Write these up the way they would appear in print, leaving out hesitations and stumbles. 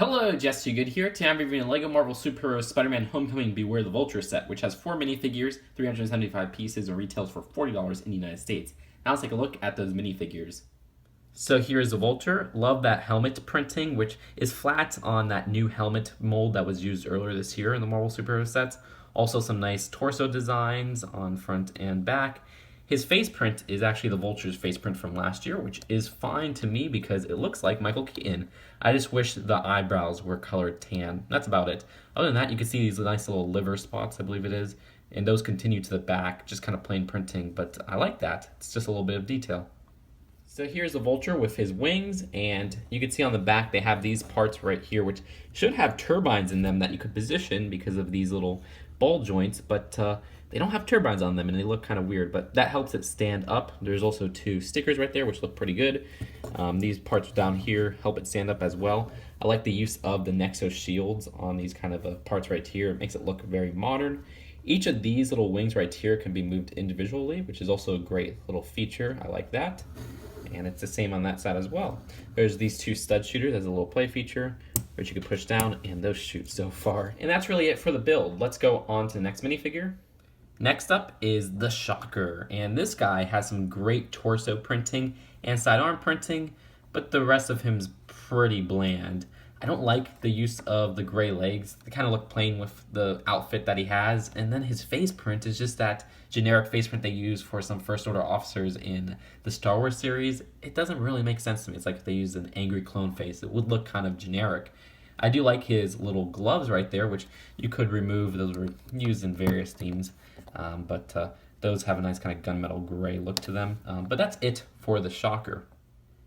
Hello, Jesse Good here. Today I'm reviewing a LEGO Marvel Superhero Spider-Man Homecoming Beware the Vulture set, which has 4 minifigures, 375 pieces, and retails for $40 in the United States. Now let's take a look at those minifigures. So here's the Vulture. Love that helmet printing, which is flat on that new helmet mold that was used earlier this year in the Marvel Superhero sets. Also some nice torso designs on front and back. His face print is actually the Vulture's face print from last year, which is fine to me because it looks like Michael Keaton. I just wish the eyebrows were colored tan. That's about it. Other than that, you can see these nice little liver spots, I believe it is, and those continue to the back, just kind of plain printing, but I like that. It's just a little bit of detail. So here's the Vulture with his wings, and you can see on the back they have these parts right here, which should have turbines in them that you could position because of these little ball joints, but they don't have turbines on them and they look kind of weird, but that helps it stand up. There's also 2 stickers right there which look pretty good. These parts down here help it stand up as well. I like the use of the Nexo shields on these kind of parts right here. It makes it look very modern. Each of these little wings right here can be moved individually, which is also a great little feature. I like that. And it's the same on that side as well. There's these 2 stud shooters as a little play feature, which you can push down, and those shoot so far. And that's really it for the build. Let's go on to the next minifigure. Next up is the Shocker, and this guy has some great torso printing and sidearm printing, but the rest of him's pretty bland. I don't like the use of the gray legs. They kind of look plain with the outfit that he has, and then his face print is just that generic face print they use for some First Order officers in the Star Wars series. It doesn't really make sense to me. It's like if they used an angry clone face. It would look kind of generic. I do like his little gloves right there, which you could remove. Those were used in various themes, but those have a nice kind of gunmetal gray look to them. But that's it for the Shocker.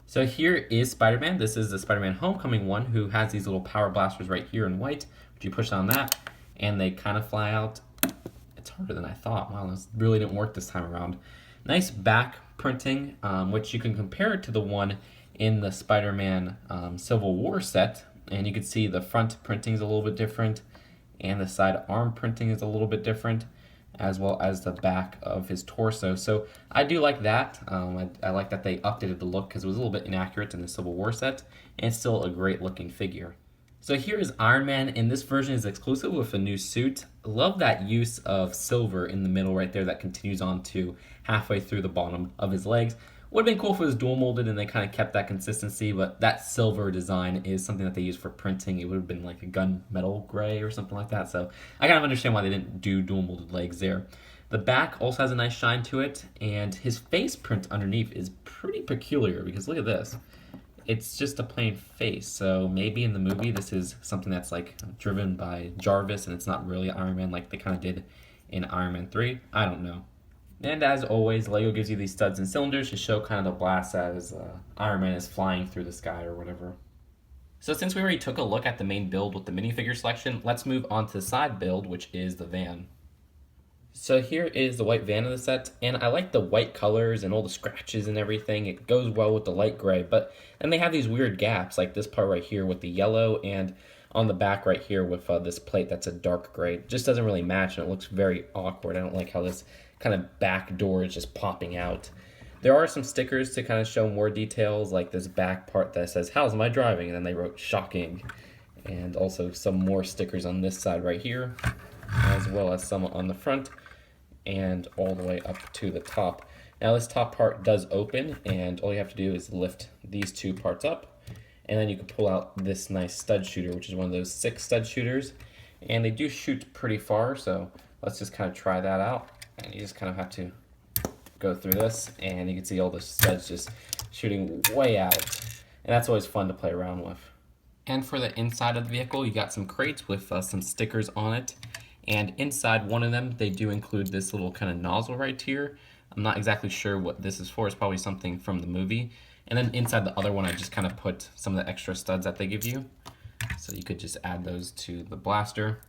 So here is Spider-Man. This is the Spider-Man Homecoming one, who has these little power blasters right here in white, which you push on that, and they kind of fly out. It's harder than I thought. Wow, this really didn't work this time around. Nice back printing, which you can compare to the one in the Spider-Man Civil War set, and you can see the front printing is a little bit different, and the side arm printing is a little bit different, as well as the back of his torso. So I do like that. I like that they updated the look because it was a little bit inaccurate in the Civil War set, and it's still a great looking figure. So here is Iron Man, and this version is exclusive with a new suit. Love that use of silver in the middle right there that continues on to halfway through the bottom of his legs. Would have been cool if it was dual molded and they kind of kept that consistency, but that silver design is something that they use for printing. It would have been like a gunmetal gray or something like that, so I kind of understand why they didn't do dual molded legs there. The back also has a nice shine to it, and his face print underneath is pretty peculiar because look at this. It's just a plain face, so maybe in the movie this is something that's like driven by Jarvis and it's not really Iron Man like they kind of did in Iron Man 3. I don't know. And as always, LEGO gives you these studs and cylinders to show kind of the blast as Iron Man is flying through the sky or whatever. So since we already took a look at the main build with the minifigure selection, let's move on to the side build, which is the van. So here is the white van of the set, and I like the white colors and all the scratches and everything. It goes well with the light gray, but then they have these weird gaps, like this part right here with the yellow, and on the back right here with this plate that's a dark gray. It just doesn't really match, and it looks very awkward. I don't like how this kind of back door is just popping out. There are some stickers to kind of show more details, like this back part that says, "How's my driving?" and then they wrote "shocking." And also some more stickers on this side right here, as well as some on the front and all the way up to the top. Now this top part does open, and all you have to do is lift these 2 parts up, and then you can pull out this nice stud shooter, which is one of those 6 stud shooters, and they do shoot pretty far, so let's just kind of try that out. And you just kind of have to go through this, and you can see all the studs just shooting way out, and that's always fun to play around with. And for the inside of the vehicle, you got some crates with some stickers on it. And inside one of them, they do include this little kind of nozzle right here. I'm not exactly sure what this is for. It's probably something from the movie. And then inside the other one, I just kind of put some of the extra studs that they give you. So you could just add those to the blaster.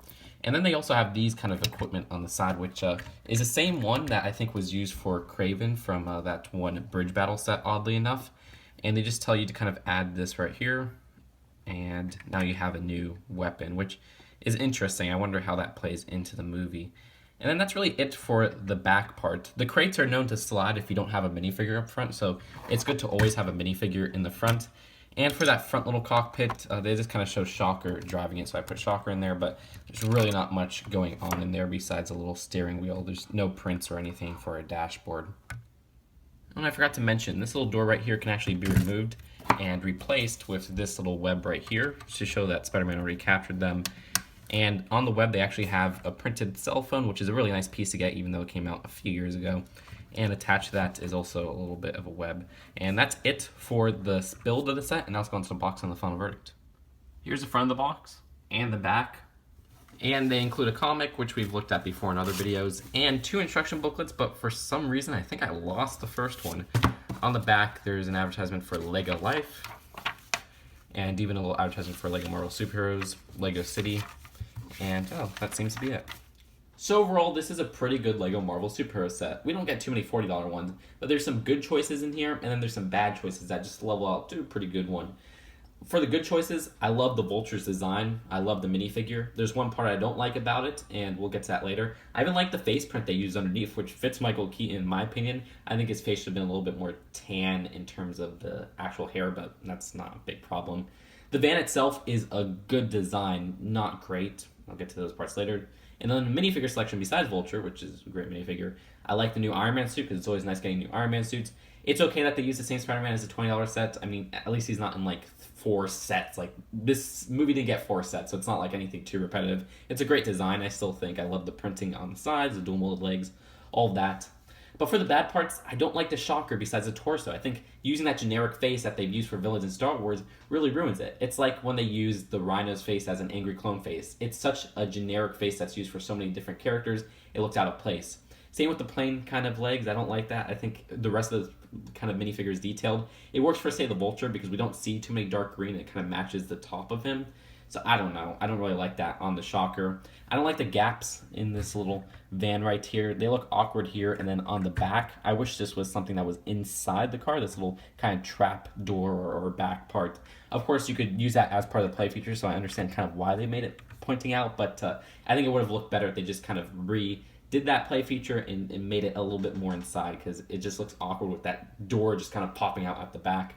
And then they also have these kind of equipment on the side, which is the same one that I think was used for Kraven from that one Bridge Battle set, oddly enough. And they just tell you to kind of add this right here. And now you have a new weapon, which is interesting. I wonder how that plays into the movie. And then that's really it for the back part. The crates are known to slide if you don't have a minifigure up front, so it's good to always have a minifigure in the front. And for that front little cockpit, they just kind of show Shocker driving it, so I put Shocker in there, but there's really not much going on in there besides a little steering wheel. There's no prints or anything for a dashboard. And I forgot to mention, this little door right here can actually be removed and replaced with this little web right here to show that Spider-Man already captured them. And on the web, they actually have a printed cell phone, which is a really nice piece to get, even though it came out a few years ago. And attached to that is also a little bit of a web. And that's it for the build of the set, and now let's go into the box on the final verdict. Here's the front of the box, and the back. And they include a comic, which we've looked at before in other videos, and 2 instruction booklets, but for some reason, I think I lost the first one. On the back, there's an advertisement for LEGO Life, and even a little advertisement for LEGO Marvel Superheroes, LEGO City, and oh, that seems to be it. So overall, this is a pretty good LEGO Marvel Superhero set. We don't get too many $40 ones, but there's some good choices in here, and then there's some bad choices that just level out to a pretty good one. For the good choices, I love the Vulture's design. I love the minifigure. There's one part I don't like about it, and we'll get to that later. I even like the face print they used underneath, which fits Michael Keaton in my opinion. I think his face should have been a little bit more tan in terms of the actual hair, but that's not a big problem. The van itself is a good design, not great. I'll get to those parts later. And then the minifigure selection besides Vulture, which is a great minifigure. I like the new Iron Man suit because it's always nice getting new Iron Man suits. It's okay that they use the same Spider-Man as a $20 set. I mean, at least he's not in like 4 sets. Like, this movie didn't get 4 sets, so it's not like anything too repetitive. It's a great design, I still think. I love the printing on the sides, the dual molded legs, all of that. But for the bad parts, I don't like the Shocker besides the torso. I think using that generic face that they've used for villains in Star Wars really ruins it. It's like when they use the Rhino's face as an angry clone face. It's such a generic face that's used for so many different characters, it looks out of place. Same with the plain kind of legs, I don't like that. I think the rest of the kind of minifigure is detailed. It works for, say, the Vulture because we don't see too many dark green, it kind of matches the top of him. So I don't know. I don't really like that on the Shocker. I don't like the gaps in this little van right here. They look awkward here, and then on the back, I wish this was something that was inside the car, this little kind of trap door or back part. Of course, you could use that as part of the play feature, so I understand kind of why they made it pointing out, but I think it would have looked better if they just kind of did that play feature and made it a little bit more inside, because it just looks awkward with that door just kind of popping out at the back.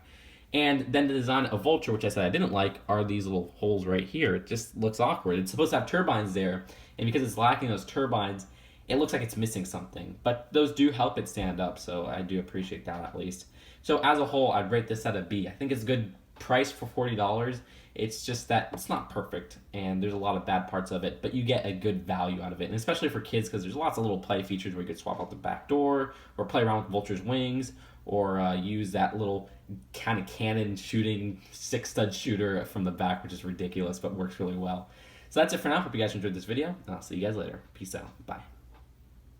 And then the design of Vulture, which I said I didn't like, are these little holes right here. It just looks awkward. It's supposed to have turbines there, and because it's lacking those turbines, it looks like it's missing something. But those do help it stand up, so I do appreciate that at least. So as a whole, I'd rate this at a B. I think it's a good price for $40. It's just that it's not perfect, and there's a lot of bad parts of it, but you get a good value out of it, and especially for kids, because there's lots of little play features where you could swap out the back door, or play around with Vulture's wings, or use that little kind of cannon shooting 6-stud shooter from the back, which is ridiculous, but works really well. So that's it for now. Hope you guys enjoyed this video, and I'll see you guys later. Peace out. Bye.